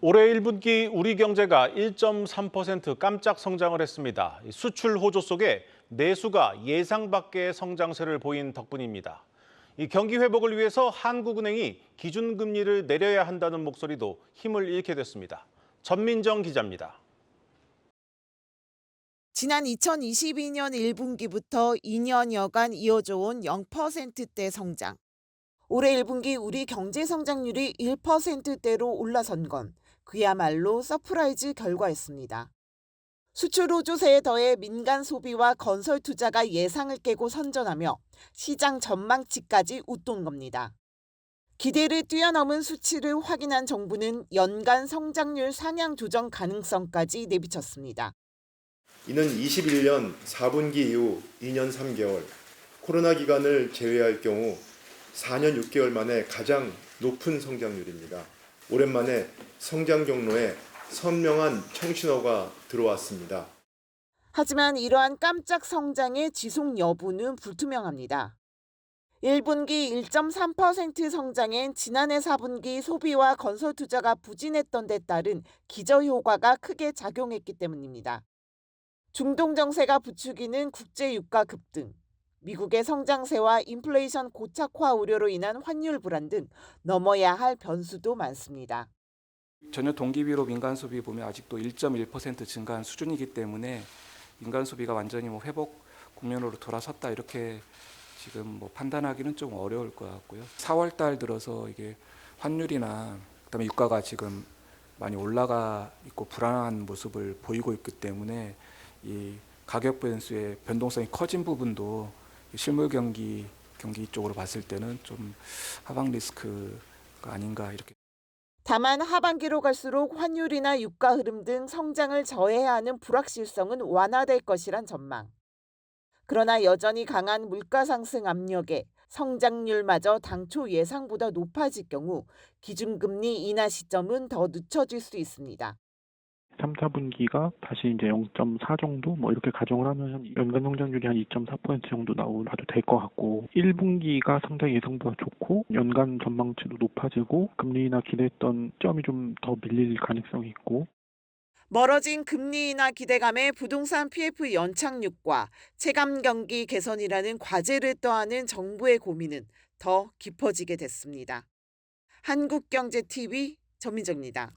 올해 1분기 우리 경제가 1.3% 깜짝 성장을 했습니다. 수출 호조 속에 내수가 예상 밖의 성장세를 보인 덕분입니다. 이 경기 회복을 위해서 한국은행이 기준금리를 내려야 한다는 목소리도 힘을 잃게 됐습니다. 전민정 기자입니다. 지난 2022년 1분기부터 2년여간 이어져온 0%대 성장. 올해 1분기 우리 경제 성장률이 1%대로 올라선 건 그야말로 서프라이즈 결과였습니다. 수출 호조세에 더해 민간 소비와 건설 투자가 예상을 깨고 선전하며 시장 전망치까지 웃돈 겁니다. 기대를 뛰어넘은 수치를 확인한 정부는 연간 성장률 상향 조정 가능성까지 내비쳤습니다. 이는 21년 4분기 이후 2년 3개월, 코로나 기간을 제외할 경우 4년 6개월 만에 가장 높은 성장률입니다. 오랜만에 성장 경로에 선명한 청신호가 들어왔습니다. 하지만 이러한 깜짝 성장의 지속 여부는 불투명합니다. 1분기 1.3% 성장엔 지난해 4분기 소비와 건설 투자가 부진했던 데 따른 기저효과가 크게 작용했기 때문입니다. 중동 정세가 부추기는 국제 유가 급등, 미국의 성장세와 인플레이션 고착화 우려로 인한 환율 불안 등 넘어야 할 변수도 많습니다. 전년 동기비로 민간 소비 보면 아직도 1.1% 증가한 수준이기 때문에 민간 소비가 완전히 회복 국면으로 돌아섰다 이렇게 지금 판단하기는 좀 어려울 것 같고요. 4월 달 들어서 이게 환율이나 그다음에 유가가 지금 많이 올라가 있고 불안한 모습을 보이고 있기 때문에 이 가격 변수의 변동성이 커진 부분도 실물 경기 쪽으로 봤을 때는 좀 하방 리스크가 아닌가 이렇게. 다만 하반기로 갈수록 환율이나 유가 흐름 등 성장을 저해해야 하는 불확실성은 완화될 것이란 전망. 그러나 여전히 강한 물가 상승 압력에 성장률마저 당초 예상보다 높아질 경우 기준금리 인하 시점은 더 늦춰질 수 있습니다. 3, 4분기가 다시 이제 0.4 정도 이렇게 가정을 하면 연간 성장률이 한 2.4% 정도 나와도 될 것 같고 1분기가 상당히 예상보다 좋고 연간 전망치도 높아지고 금리 인하 기대했던 점이 좀 더 밀릴 가능성이 있고 멀어진 금리 인하 기대감에 부동산 PF 연착륙과 체감 경기 개선이라는 과제를 떠안은 정부의 고민은 더 깊어지게 됐습니다. 한국경제TV 전민정입니다.